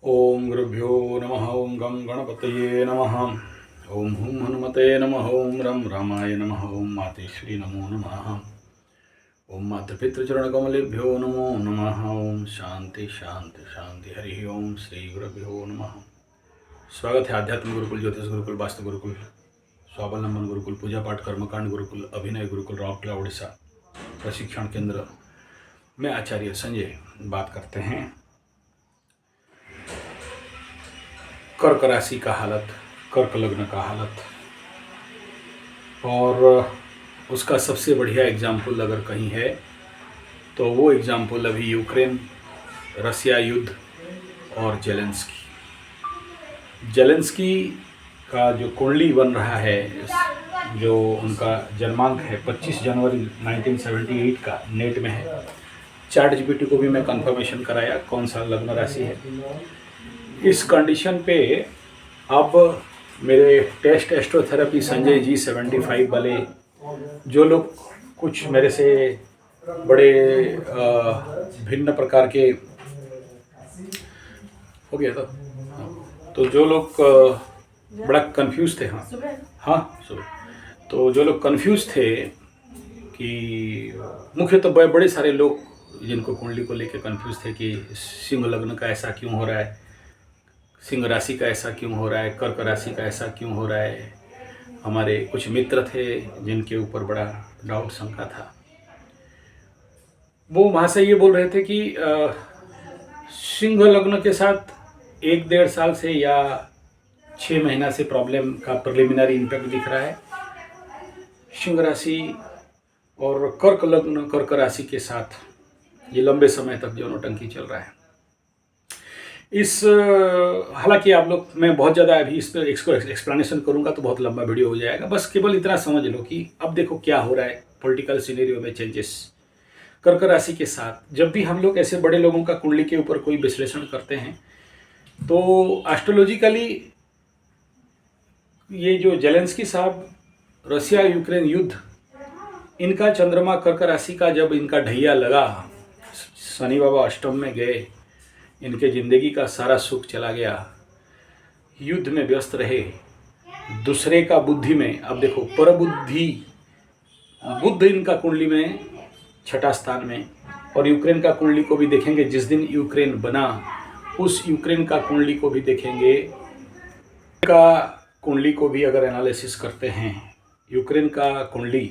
ओम गुरुभ्यो नमः। ओम गं गणपतये नमः। ओम हुं हनुमते नमः। ओम रं रामाय नमः। ओम मातेश्वरी नमो नमः। ओम मातृपितृचरणकमलेभ्यो नमो नमः। ओम शांति शांति शांति। हरि ओम श्री गुरुभ्यो नमः। स्वागत है आध्यात्म गुरुकुल, ज्योतिष गुरुकुल, वास्तु गुरुकुल, स्वावलंबन गुरुकुल, पूजा पाठ कर्मकांड गुरुकुल, अभिनय गुरुकुल, राउरकेला उड़ीसा प्रशिक्षण केंद्र में आचार्य संजय बात करते हैं। कर्क राशि का हालत, कर्क लग्न का हालत, और उसका सबसे बढ़िया एग्जाम्पल अगर कहीं है तो वो एग्जाम्पल अभी यूक्रेन रसिया युद्ध और जेलेंस्की का जो कुंडली बन रहा है, जो उनका जन्मांक है 25 जनवरी 1978 का, नेट में है। चैट जीपीटी को भी मैं कंफर्मेशन कराया कौन सा लग्न राशि है। इस कंडीशन पे अब मेरे टेस्ट एस्ट्रोथेरेपी संजय जी 75 वाले जो लोग कुछ मेरे से बड़े भिन्न प्रकार के हो गया था, तो जो लोग बड़ा कंफ्यूज थे। हाँ सुबह तो जो लोग कंफ्यूज थे कि मुख्य तो बड़े सारे लोग जिनको कुंडली को लेकर कंफ्यूज थे कि सिंह लग्न का ऐसा क्यों हो रहा है, सिंह राशि का ऐसा क्यों हो रहा है, कर्क राशि का ऐसा क्यों हो रहा है। हमारे कुछ मित्र थे जिनके ऊपर बड़ा डाउट शंका था। वो वहाँ से ये बोल रहे थे कि सिंह लग्न के साथ 1-1.5 साल से या 6 महीना से प्रॉब्लम का प्रिलिमिनरी इम्पैक्ट दिख रहा है। सिंह राशि और कर्क लग्न कर्क राशि के साथ ये लंबे समय तक जो नौटंकी चल रहा है। इस हालांकि आप लोग, मैं बहुत ज़्यादा अभी इस पर इसको एक्सप्लेनेशन करूंगा तो बहुत लंबा वीडियो हो जाएगा। बस केवल इतना समझ लो कि अब देखो क्या हो रहा है पॉलिटिकल सिनेरियो में चेंजेस कर्क राशि के साथ। जब भी हम लोग ऐसे बड़े लोगों का कुंडली के ऊपर कोई विश्लेषण करते हैं तो एस्ट्रोलॉजिकली ये जो जेलेंस्की साहब, रसिया यूक्रेन युद्ध, इनका चंद्रमा कर्क राशि का जब इनका ढैया लगा, शनि बाबा अष्टम में गए, इनके जिंदगी का सारा सुख चला गया, युद्ध में व्यस्त रहे, दूसरे का बुद्धि में। अब देखो परबुद्धि, बुद्ध इनका कुंडली में 6ठा स्थान में, और यूक्रेन का कुंडली को भी देखेंगे। जिस दिन यूक्रेन बना उस यूक्रेन का कुंडली को भी देखेंगे, का कुंडली को भी अगर एनालिसिस करते हैं, यूक्रेन का कुंडली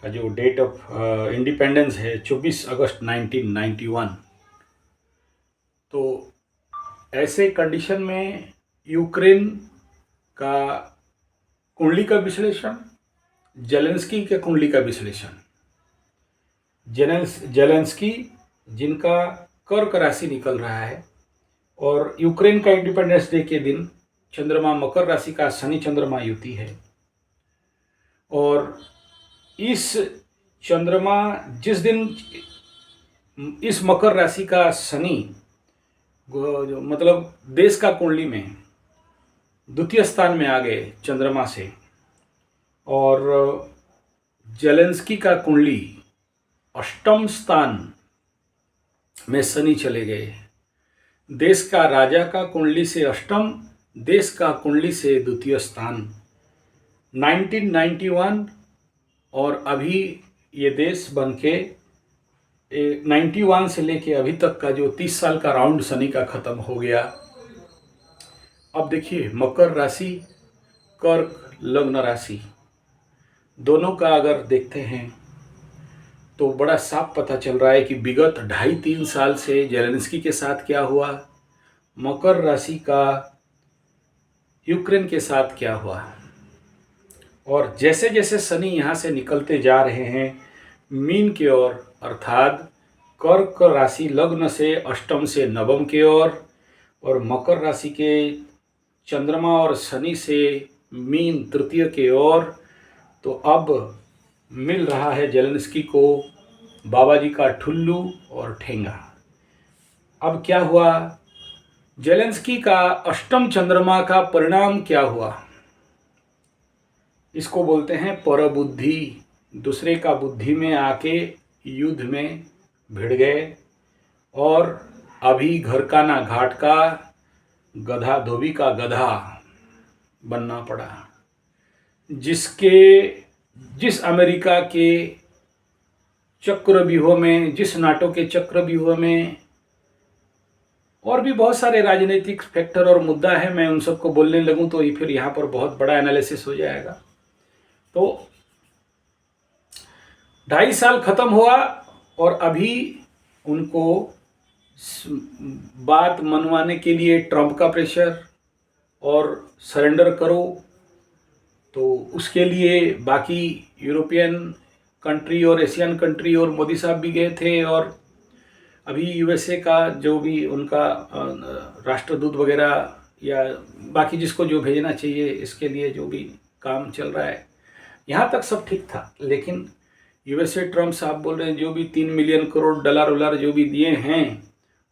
का जो डेट ऑफ इंडिपेंडेंस है 24 अगस्त 1991। तो ऐसे कंडीशन में यूक्रेन का कुंडली का विश्लेषण, जेलेंस्की के कुंडली का विश्लेषण। जेलेंस्की जिनका कर्क राशि निकल रहा है, और यूक्रेन का इंडिपेंडेंस डे के दिन चंद्रमा मकर राशि का शनि चंद्रमा युति है, और इस चंद्रमा जिस दिन इस मकर राशि का शनि जो मतलब देश का कुंडली में द्वितीय स्थान में आ गए चंद्रमा से, और जेलेंस्की का कुंडली अष्टम स्थान में शनि चले गए। देश का राजा का कुंडली से अष्टम, देश का कुंडली से द्वितीय स्थान। 1991 और अभी ये देश बन के 91 से लेके अभी तक का जो 30 साल का राउंड शनि का खत्म हो गया। अब देखिए मकर राशि, कर्क लग्न राशि, दोनों का अगर देखते हैं तो बड़ा साफ पता चल रहा है कि विगत 2.5-3 साल से जेलेंस्की के साथ क्या हुआ, मकर राशि का यूक्रेन के साथ क्या हुआ। और जैसे जैसे शनि यहाँ से निकलते जा रहे हैं मीन की ओर, अर्थात कर्क राशि लग्न से अष्टम से नवम की ओर, और मकर राशि के चंद्रमा और शनि से मीन तृतीय की ओर, तो अब मिल रहा है जेलेंस्की को बाबा जी का ठुल्लू और ठेंगा। अब क्या हुआ, जेलेंस्की का अष्टम चंद्रमा का परिणाम क्या हुआ, इसको बोलते हैं परबुद्धि। दूसरे का बुद्धि में आके युद्ध में भिड़ गए, और अभी घर का ना घाट का, गधा, धोबी का गधा बनना पड़ा। जिस अमेरिका के चक्रव्यूह में, जिस नाटो के चक्रव्यूह में और भी बहुत सारे राजनीतिक फैक्टर और मुद्दा है, मैं उन सबको बोलने लगूं तो ये फिर यहाँ पर बहुत बड़ा एनालिसिस हो जाएगा। तो 2.5 साल खत्म हुआ और अभी उनको बात मनवाने के लिए ट्रंप का प्रेशर और सरेंडर करो, तो उसके लिए बाकी यूरोपियन कंट्री और एशियन कंट्री और मोदी साहब भी गए थे, और अभी यूएसए का जो भी उनका राष्ट्रदूत वगैरह या बाकी जिसको जो भेजना चाहिए इसके लिए जो भी काम चल रहा है, यहाँ तक सब ठीक था। लेकिन यूएसए ट्रंप साहब बोल रहे हैं जो भी 3 मिलियन करोड़ डॉलर जो भी दिए हैं,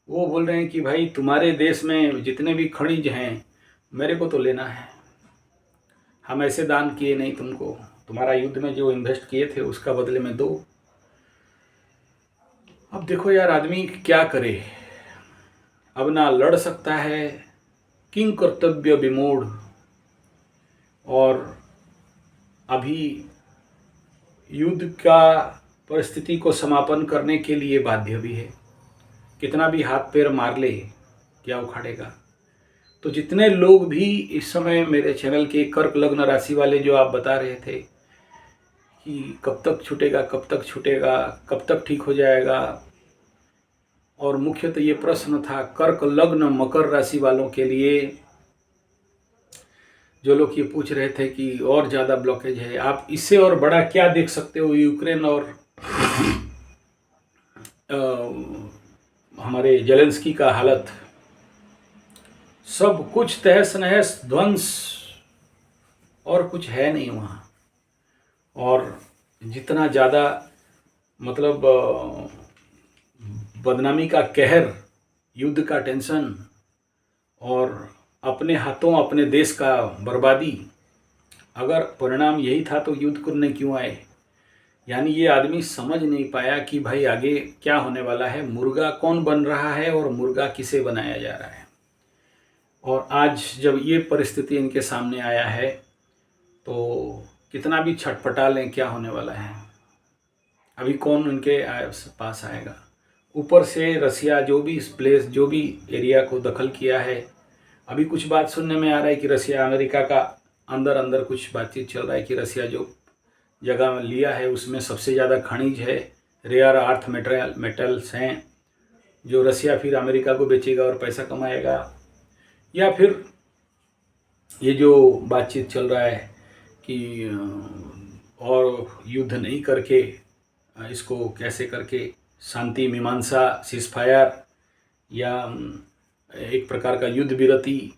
वो बोल रहे हैं कि भाई तुम्हारे देश में जितने भी खनिज हैं मेरे को तो लेना है, हम ऐसे दान किए नहीं तुमको, तुम्हारा युद्ध में जो इन्वेस्ट किए थे उसका बदले में दो। अब देखो यार, आदमी क्या करे, अब ना लड़ सकता है, किंग कर्तव्य विमूढ़, और अभी युद्ध का परिस्थिति को समापन करने के लिए बाध्य भी है। कितना भी हाथ पैर मार ले क्या उखाड़ेगा। तो जितने लोग भी इस समय मेरे चैनल के कर्क लग्न राशि वाले जो आप बता रहे थे कि कब तक छूटेगा, कब तक छूटेगा, कब तक ठीक हो जाएगा, और मुख्यतः ये प्रश्न था कर्क लग्न मकर राशि वालों के लिए, जो लोग ये पूछ रहे थे कि और ज़्यादा ब्लॉकेज है, आप इससे और बड़ा क्या देख सकते हो। यूक्रेन और हमारे जेलेंस्की का हालत, सब कुछ तहस नहस, ध्वंस, और कुछ है नहीं वहाँ। और जितना ज़्यादा मतलब बदनामी का कहर, युद्ध का टेंशन, और अपने हाथों अपने देश का बर्बादी, अगर परिणाम यही था तो युद्ध करने क्यों आए। यानी ये आदमी समझ नहीं पाया कि भाई आगे क्या होने वाला है, मुर्गा कौन बन रहा है और मुर्गा किसे बनाया जा रहा है। और आज जब ये परिस्थिति इनके सामने आया है तो कितना भी छटपटा लें क्या होने वाला है, अभी कौन उनके पास आएगा। ऊपर से रसिया जो भी इस प्लेस, जो भी एरिया को दखल किया है, अभी कुछ बात सुनने में आ रहा है कि रसिया अमेरिका का अंदर कुछ बातचीत चल रहा है कि रसिया जो जगह लिया है उसमें सबसे ज़्यादा खनिज है, रेयर अर्थ मेटल्स हैं, जो रसिया फिर अमेरिका को बेचेगा और पैसा कमाएगा। या फिर ये जो बातचीत चल रहा है कि और युद्ध नहीं करके इसको कैसे करके शांति मीमांसा, सीज़फायर या एक प्रकार का युद्ध विरति,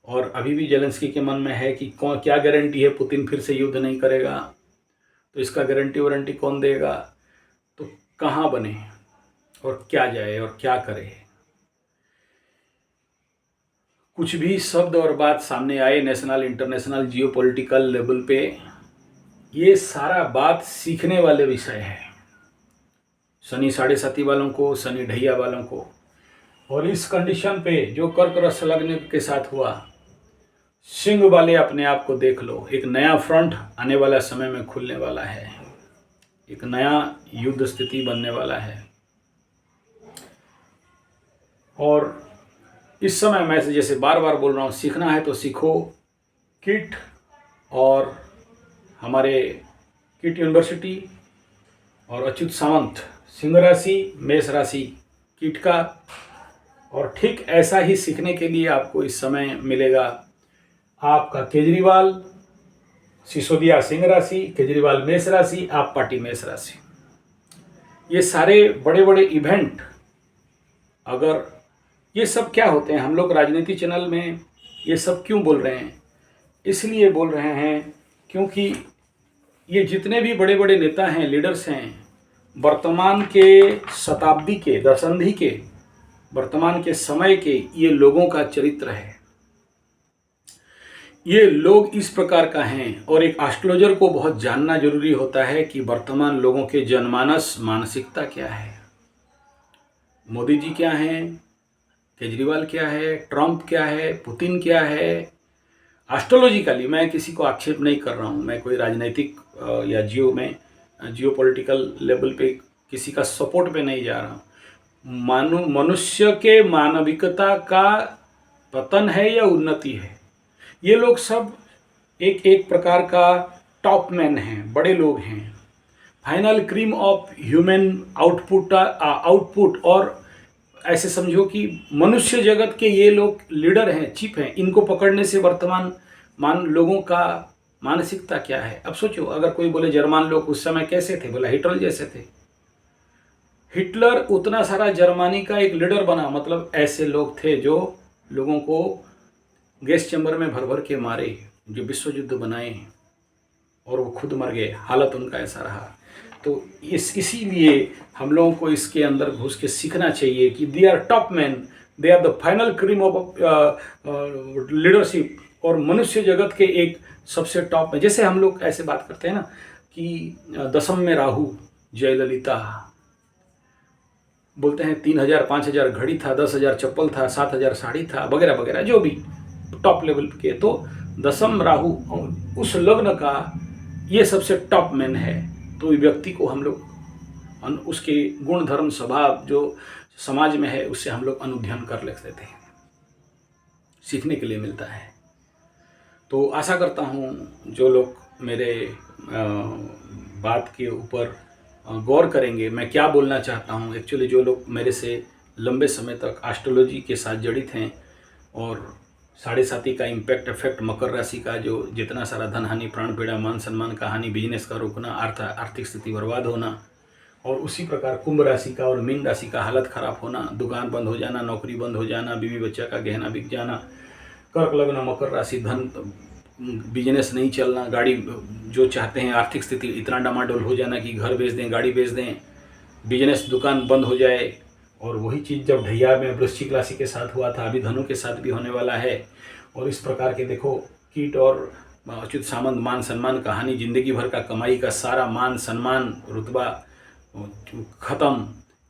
और अभी भी जेलेंस्की के मन में है कि कौन, क्या गारंटी है पुतिन फिर से युद्ध नहीं करेगा, तो इसका गारंटी वारंटी कौन देगा। तो कहाँ बने और क्या जाए और क्या करे। कुछ भी शब्द और बात सामने आए नेशनल इंटरनेशनल जियोपॉलिटिकल लेवल पे, ये सारा बात सीखने वाले विषय है शनि 7.5 वालों को, शनि ढैया वालों को। और इस कंडीशन पे जो कर्क राशि लग्न के साथ हुआ, सिंह वाले अपने आप को देख लो, एक नया फ्रंट आने वाला समय में खुलने वाला है, एक नया युद्ध स्थिति बनने वाला है। और इस समय मैं जैसे बार बार बोल रहा हूँ, सीखना है तो सीखो। किट और हमारे किट यूनिवर्सिटी और अच्युत सावंत सिंह राशि, मेष राशि किट का, और ठीक ऐसा ही सीखने के लिए आपको इस समय मिलेगा आपका केजरीवाल, सिसोदिया सिंह राशि, केजरीवाल मेष राशि, आप पार्टी मेष राशि। ये सारे बड़े बड़े इवेंट, अगर ये सब क्या होते हैं, हम लोग राजनीति चैनल में ये सब क्यों बोल रहे हैं, इसलिए बोल रहे हैं क्योंकि ये जितने भी बड़े बड़े नेता हैं, लीडर्स हैं, वर्तमान के शताब्दी के, दशंधि के, वर्तमान के समय के ये लोगों का चरित्र है। ये लोग इस प्रकार का हैं, और एक एस्ट्रोलॉजर को बहुत जानना जरूरी होता है कि वर्तमान लोगों के जनमानस, मानसिकता क्या है। मोदी जी क्या हैं, केजरीवाल क्या है, ट्रंप क्या है, पुतिन क्या है। एस्ट्रोलॉजिकली मैं किसी को आक्षेप नहीं कर रहा हूँ, मैं कोई राजनीतिक या जियो पॉलिटिकल लेवल पे किसी का सपोर्ट पे नहीं जा रहा हूँ। मनुष्य के मानविकता का पतन है या उन्नति है, ये लोग सब एक एक प्रकार का टॉप मैन हैं, बड़े लोग हैं, final cream of human output और ऐसे समझो कि मनुष्य जगत के ये लोग लीडर हैं, चिप हैं। इनको पकड़ने से वर्तमान लोगों का मानसिकता क्या है। अब सोचो, अगर कोई बोले जर्मन लोग उस समय कैसे थे, बोला हिटलर जैसे थे। हिटलर उतना सारा जर्मनी का एक लीडर बना, मतलब ऐसे लोग थे जो लोगों को गैस चैम्बर में भर भर के मारे, जो विश्व युद्ध बनाए और वो खुद मर गए, हालत उनका ऐसा रहा। तो इसीलिए हम लोगों को इसके अंदर घुस के सीखना चाहिए कि they are top man, they are the final cream of leadership, और मनुष्य जगत के एक सबसे टॉप में। जैसे हम लोग ऐसे बात करते हैं ना कि दशम में राहु, जयललिता, बोलते हैं 3000 5000 घड़ी था, 10,000 चप्पल था, 7,000 साड़ी था, वगैरह वगैरह, जो भी टॉप लेवल के। तो दशम राहु उस लग्न का ये सबसे टॉप मैन है। तो व्यक्ति को हम लोग उसके गुण धर्म स्वभाव जो समाज में है उससे हम लोग अनुध्यान कर लेते हैं, सीखने के लिए मिलता है। तो आशा करता हूँ जो लोग मेरे बात के ऊपर गौर करेंगे, मैं क्या बोलना चाहता हूँ। एक्चुअली जो लोग मेरे से लंबे समय तक एस्ट्रोलॉजी के साथ जड़ित हैं और 7.5 का इम्पैक्ट इफेक्ट मकर राशि का, जो जितना सारा धन हानि, प्राण पीड़ा, मान सम्मान का हानि, बिजनेस का रुकना, आर्थिक स्थिति बर्बाद होना, और उसी प्रकार कुंभ राशि का और मीन राशि का हालत खराब होना, दुकान बंद हो जाना, नौकरी बंद हो जाना, बीवी बच्चा का गहना बिक जाना, कर्क लग्न मकर राशि, धन बिजनेस नहीं चलना, गाड़ी जो चाहते हैं, आर्थिक स्थिति इतना डामाडोल हो जाना कि घर बेच दें, गाड़ी बेच दें, बिजनेस दुकान बंद हो जाए। और वही चीज़ जब ढैया में वृश्चिक राशि के साथ हुआ था, अभी धनु के साथ भी होने वाला है। और इस प्रकार के देखो, कीट और अच्युत सामंत, मान सम्मान कहानी, जिंदगी भर का कमाई का सारा मान सम्मान रुतबा ख़त्म,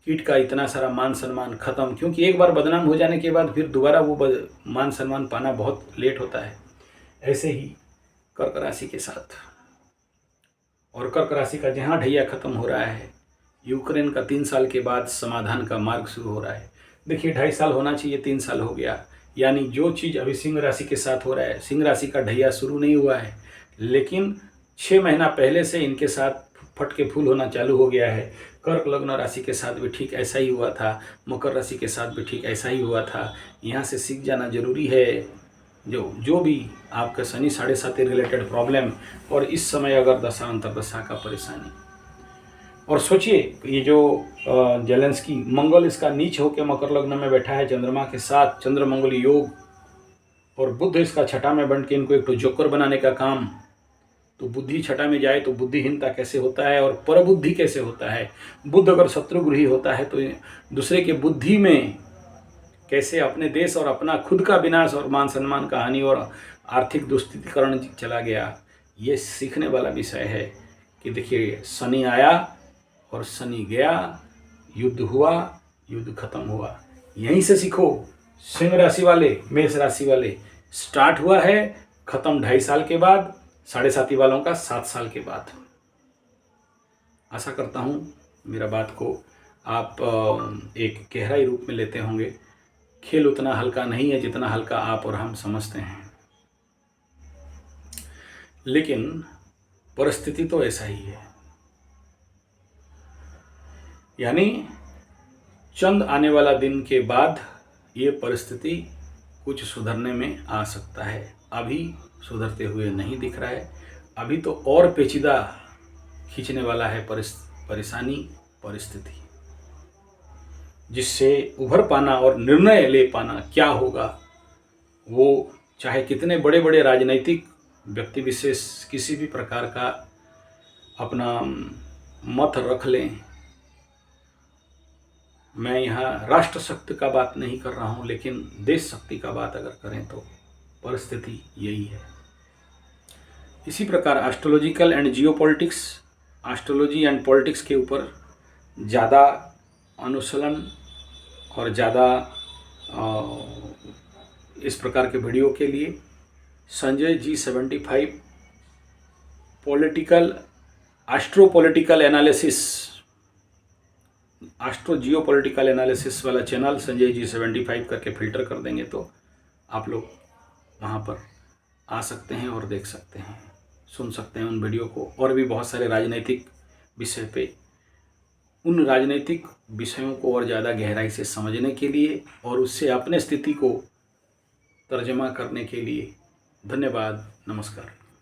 कीट का इतना सारा मान सम्मान ख़त्म, क्योंकि एक बार बदनाम हो जाने के बाद फिर दोबारा वो मान सम्मान पाना बहुत लेट होता है। ऐसे ही कर्क राशि के साथ, और कर्क राशि का जहाँ ढैया ख़त्म हो रहा है, यूक्रेन का 3 साल के बाद समाधान का मार्ग शुरू हो रहा है। देखिए 2.5 साल होना चाहिए, 3 साल हो गया। यानी जो चीज़ अभी सिंह राशि के साथ हो रहा है, सिंह राशि का ढैया शुरू नहीं हुआ है, लेकिन 6 महीना पहले से इनके साथ फट के फूल होना चालू हो गया है। कर्क लग्न राशि के साथ भी ठीक ऐसा ही हुआ था, मकर राशि के साथ भी ठीक ऐसा ही हुआ था। यहाँ से सीख जाना जरूरी है। जो भी आपका शनि 7.5 रिलेटेड प्रॉब्लम, और इस समय अगर दशा अंतरदशा का परेशानी, और सोचिए ये जो जेलेंस्की, मंगल इसका नीच होकर मकर लग्न में बैठा है चंद्रमा के साथ, चंद्र मंगल योग, और बुध इसका छठा में बन के इनको एक तो जोकर बनाने का काम। तो बुद्धि छठा में जाए तो बुद्धिहीनता कैसे होता है और परबुद्धि कैसे होता है। बुध अगर शत्रुगृही होता है तो दूसरे के बुद्धि में कैसे अपने देश और अपना खुद का विनाश और मान सम्मान का हानि और आर्थिक दुस्थितिकरण चला गया। ये सीखने वाला विषय है कि देखिए शनि आया और शनि गया, युद्ध हुआ, युद्ध खत्म हुआ। यहीं से सीखो। सिंह राशि वाले, मेष राशि वाले, स्टार्ट हुआ है, खत्म 2.5 साल के बाद, 7.5 वालों का 7 साल के बाद। आशा करता हूँ मेरा बात को आप एक गहराई रूप में लेते होंगे। खेल उतना हल्का नहीं है जितना हल्का आप और हम समझते हैं, लेकिन परिस्थिति तो ऐसा ही है। यानी चंद आने वाला दिन के बाद ये परिस्थिति कुछ सुधरने में आ सकता है। अभी सुधरते हुए नहीं दिख रहा है। अभी तो और पेचीदा खींचने वाला है परेशानी, परिस्थिति, जिससे उभर पाना और निर्णय ले पाना क्या होगा, वो चाहे कितने बड़े बड़े राजनीतिक व्यक्ति विशेष किसी भी प्रकार का अपना मत रख लें। मैं यहाँ राष्ट्र शक्ति का बात नहीं कर रहा हूँ, लेकिन देश शक्ति का बात अगर करें तो परिस्थिति यही है। इसी प्रकार astrological and geopolitics, astrology and politics के ऊपर ज़्यादा अनुसलन और ज़्यादा इस प्रकार के वीडियो के लिए संजय G75 पॉलिटिकल एस्ट्रो जियो पॉलिटिकल एनालिसिस वाला चैनल संजय G75 करके फिल्टर कर देंगे तो आप लोग वहाँ पर आ सकते हैं और देख सकते हैं, सुन सकते हैं उन वीडियो को। और भी बहुत सारे राजनीतिक विषय पे, उन राजनीतिक विषयों को और ज़्यादा गहराई से समझने के लिए और उससे अपने स्थिति को तर्जमा करने के लिए। धन्यवाद, नमस्कार।